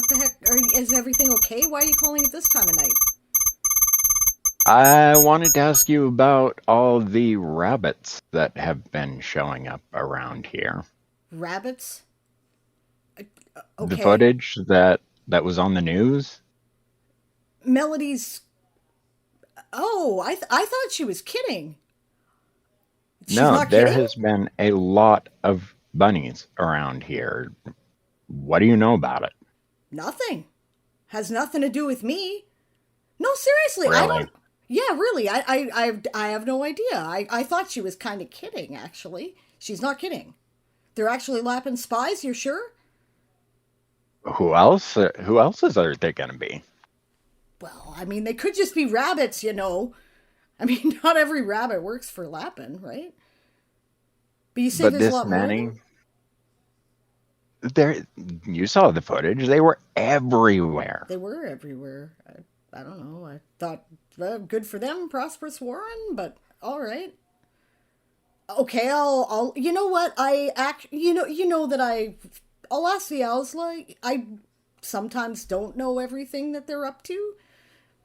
What the heck? Is everything okay? Why are you calling at this time of night? I wanted to ask you about all the rabbits that have been showing up around here. Rabbits? The Okay. footage that was on the news? Melody's. Oh, I thought she was kidding. She's No, not there kidding? has been a lot of bunnies around here. What do you know about it? Nothing. Has nothing to do with me. No, seriously, I Really? don't. Yeah, really, I have no idea. I thought she was kind of kidding, actually. She's not kidding. They're actually lapping spies, you're sure? Who else? Who else is there going to be? Well, I mean, they could just be rabbits, you know. I mean, not every rabbit works for lapping, right? But you say But there's a this lot more of them? many? There, you saw the footage. They were everywhere. They were everywhere. I don't know. I thought, good for them, prosperous Warren, but all right. Okay, you know what? You know that I'll ask the owls, like, I sometimes don't know everything that they're up to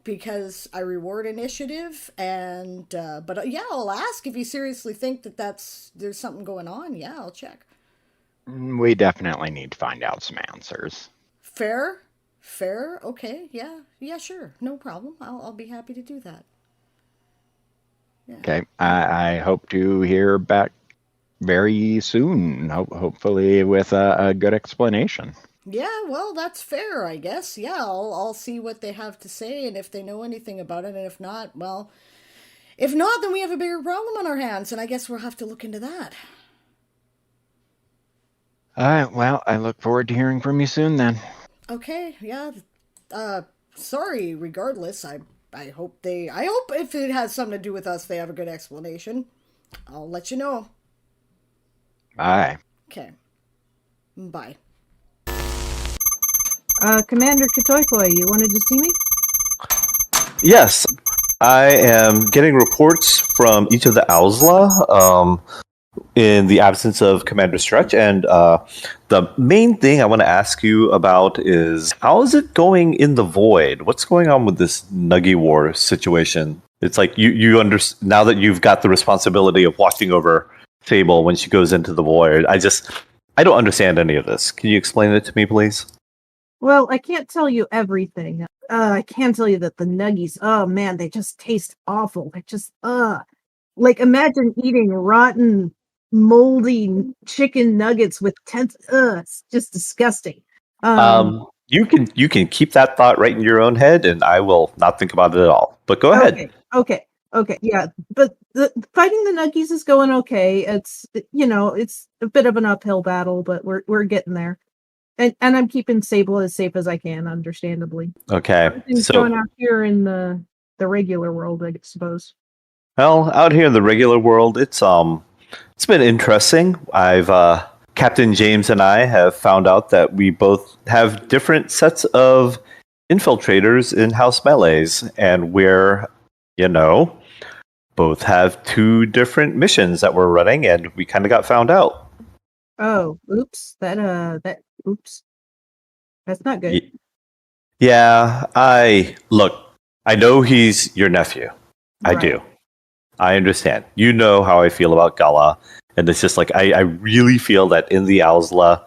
because I reward initiative but yeah, I'll ask if you seriously think that there's something going on. Yeah, I'll check. We definitely need to find out some answers. Fair? Fair? Okay, yeah. Yeah, sure. No problem. I'll be happy to do that. Yeah. Okay, I hope to hear back very soon, hopefully with a good explanation. Yeah, well, that's fair, I guess. Yeah, I'll see what they have to say and if they know anything about it, and if not, well, if not, then we have a bigger problem on our hands, and I guess we'll have to look into that. All right, well, I look forward to hearing from you soon then. Okay, yeah. Uh Sorry regardless. I hope if it has something to do with us they have a good explanation. I'll let you know. Bye. Okay. Bye. Commander Katoikoi, you wanted to see me? Yes, I am getting reports from each of the Owsla in the absence of Commander Stretch. And the main thing I want to ask you about is how is it going in the Void? What's going on with this Nuggy War situation? It's like now that you've got the responsibility of watching over Fable when she goes into the Void. I don't understand any of this. Can you explain it to me, please? Well, I can't tell you everything. I can tell you that the nuggies, oh man, they just taste awful. They just, like imagine eating rotten, moldy chicken nuggets with it's just disgusting. You can keep that thought right in your own head, and I will not think about it at all. But go ahead. Okay, yeah. But fighting the nuggies is going okay. It's it's a bit of an uphill battle, but we're getting there. And I'm keeping Sable as safe as I can, understandably. Okay, Everything's going out here in the regular world, I suppose. well, out here in the regular world, it's been interesting. I've Captain James and I have found out that we both have different sets of infiltrators in House Melees, and both have two different missions that we're running, and we kind of got found out. Oh, oops. Oops. That's not good. Yeah, I know he's your nephew. I Right. do. I understand. You know how I feel about Gala, and it's just like I really feel that in the Owsla,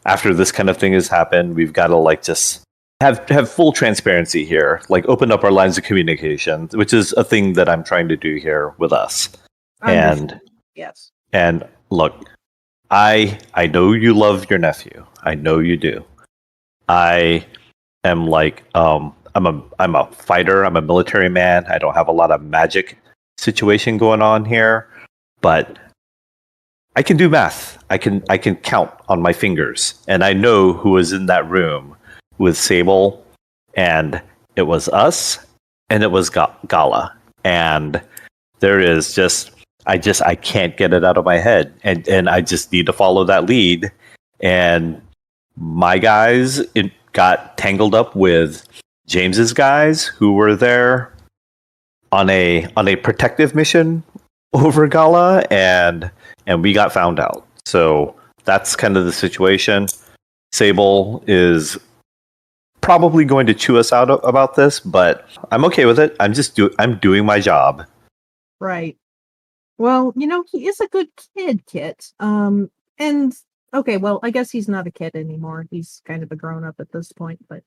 after this kind of thing has happened, we've got to like just have full transparency here, like open up our lines of communication, which is a thing that I'm trying to do here with us. And Yes. and look, I know you love your nephew. I know you do. I am like I'm a fighter. I'm a military man. I don't have a lot of magic situation going on here, but I can do math. I can count on my fingers, and I know who was in that room with Sable, and it was us, and it was Gala, and there is I can't get it out of my head, and I just need to follow that lead, and my guys got tangled up with James's guys who were there on a protective mission over Gala, and we got found out. So that's kind of the situation. Sable is probably going to chew us out about this, but I'm okay with it. I'm doing my job. Right. Well, he is a good kid, Kit. And okay, well, I guess he's not a kid anymore. He's kind of a grown up at this point, but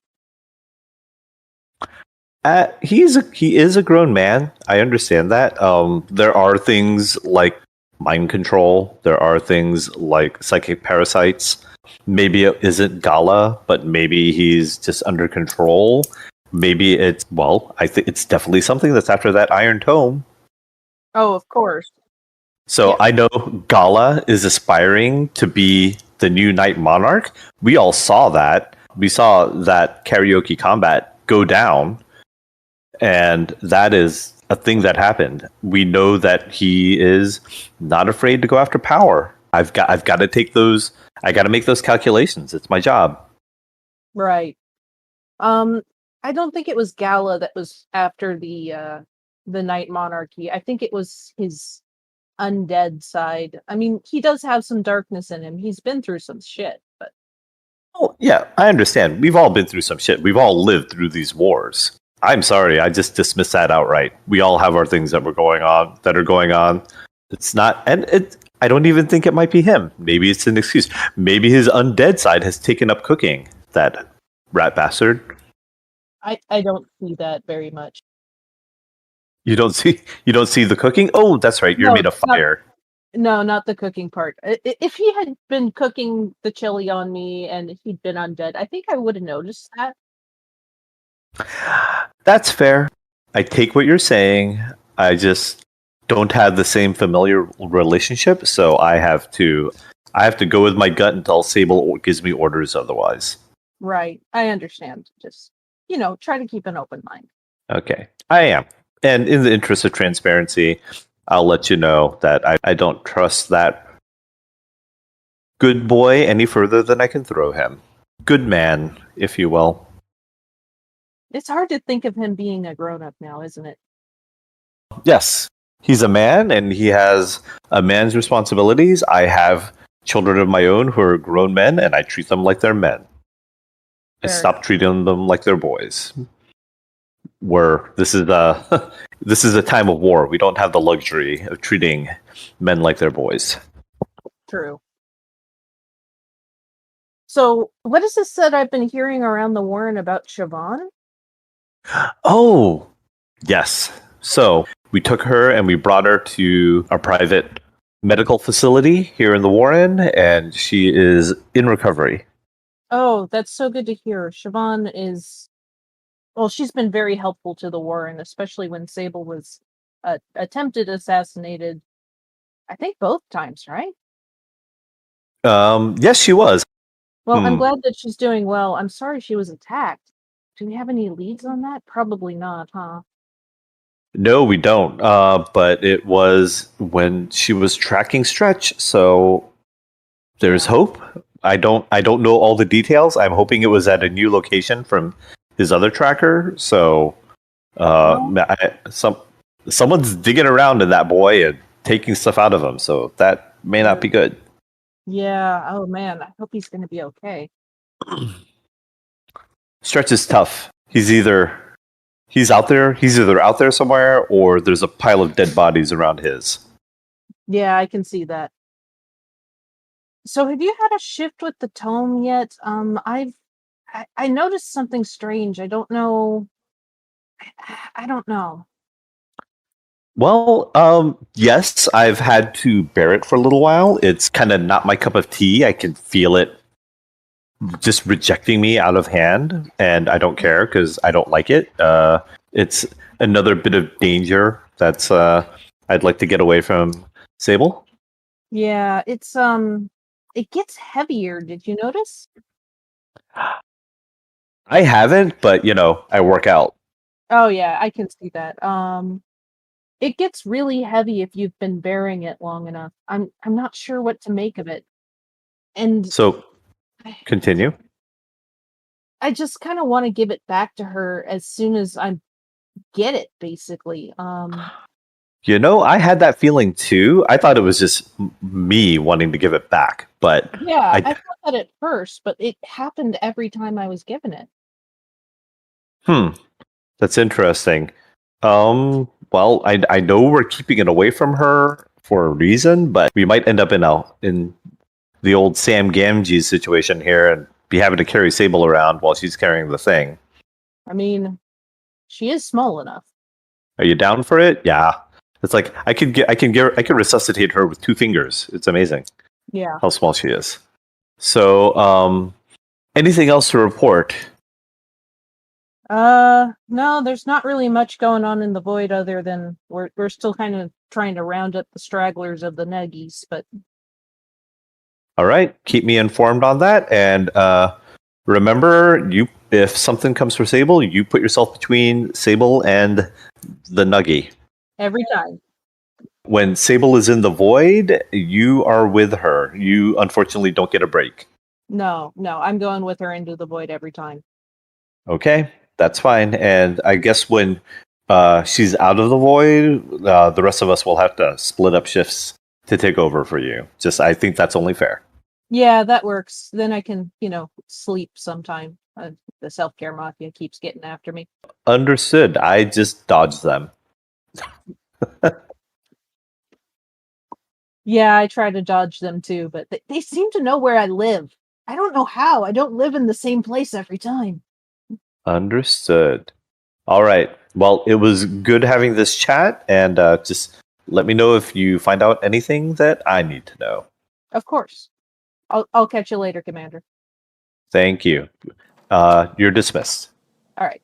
He is a grown man. I understand that. There are things like mind control. There are things like psychic parasites. Maybe it isn't Gala, but maybe he's just under control. Maybe I think it's definitely something that's after that Iron Tome. oh, of course. So Yeah. I know Gala is aspiring to be the new Night Monarch. We all saw that. We saw that karaoke combat go down, and that is a thing that happened. We know that he is not afraid to go after power. I've got to take those. I got to make those calculations. It's my job. Right. I don't think it was Gala that was after the Night Monarchy. I think it was his undead side. I mean, he does have some darkness in him. He's been through some shit, but Oh, yeah, I understand. We've all been through some shit. We've all lived through these wars. I'm sorry, I just dismiss that outright. We all have our things that are going on. It's not, and I don't even think it might be him. Maybe it's an excuse. Maybe his undead side has taken up cooking. That rat bastard. I don't see that very much. You don't see the cooking? Oh, that's right. You're No, made of fire. No, not the cooking part. If he had been cooking the chili on me and he'd been undead, I think I would have noticed that. That's fair. I take what you're saying. I just don't have the same familiar relationship, so I have to go with my gut until Sable gives me orders otherwise. Right. I understand. Just, try to keep an open mind. Okay. I am. And in the interest of transparency, I'll let you know that I don't trust that good boy any further than I can throw him. Good man, if you will. It's hard to think of him being a grown-up now, isn't it? Yes, he's a man and he has a man's responsibilities. I have children of my own who are grown men, and I treat them like they're men. I Fair stop treating them like they're boys. Where this is a time of war. We don't have the luxury of treating men like they're boys. True. So, what is this that I've been hearing around the Warren about Siobhan? Oh, yes. So we took her and we brought her to our private medical facility here in the Warren, and she is in recovery. Oh, that's so good to hear. Siobhan is, well, she's been very helpful to the Warren, especially when Sable was attempted assassinated. I think both times, right? Yes, she was. Well, I'm glad that she's doing well. I'm sorry she was attacked. Do we have any leads on that? Probably not, huh? No, we don't. But it was when she was tracking Stretch, so there's hope. I don't know all the details. I'm hoping it was at a new location from his other tracker. So, someone's digging around in that boy and taking stuff out of him. So that may not be good. Yeah. Oh man, I hope he's going to be okay. Stretch is tough. He's either out there somewhere, or there's a pile of dead bodies around his. Yeah, I can see that. So have you had a shift with the tome yet? I noticed something strange. I don't know. I don't know. Well, yes, I've had to bear it for a little while. It's kind of not my cup of tea. I can feel it just rejecting me out of hand, and I don't care because I don't like it. It's another bit of danger that's I'd like to get away from Sable. Yeah, it's it gets heavier. Did you notice? I haven't, but I work out. Oh yeah, I can see that. It gets really heavy if you've been bearing it long enough. I'm not sure what to make of it. And So, continue. I just kind of want to give it back to her as soon as I get it, basically. I had that feeling too. I thought it was just me wanting to give it back, but Yeah, I thought that at first, but it happened every time I was given it. That's interesting. Well, I know we're keeping it away from her for a reason, but we might end up in the old Sam Gamgee situation here and be having to carry Sable around while she's carrying the thing. I mean, she is small enough. Are you down for it? Yeah. It's like I could resuscitate her with 2 fingers. It's amazing Yeah. how small she is. So, anything else to report? No, there's not really much going on in the void other than we're still kind of trying to round up the stragglers of the nuggies, but All right, keep me informed on that. And remember, if something comes for Sable, you put yourself between Sable and the Nuggie. every time. When Sable is in the void, you are with her. You unfortunately don't get a break. No, I'm going with her into the void every time. Okay, that's fine. And I guess when she's out of the void, the rest of us will have to split up shifts to take over for you. I think that's only fair. Yeah, that works. Then I can, sleep sometime. The self-care mafia keeps getting after me. Understood. I just dodged them. Yeah, I try to dodge them too, but they seem to know where I live. I don't know how. I don't live in the same place every time. Understood. All right. Well, it was good having this chat, and just let me know if you find out anything that I need to know. Of course. I'll catch you later, Commander. Thank you. You're dismissed. All right.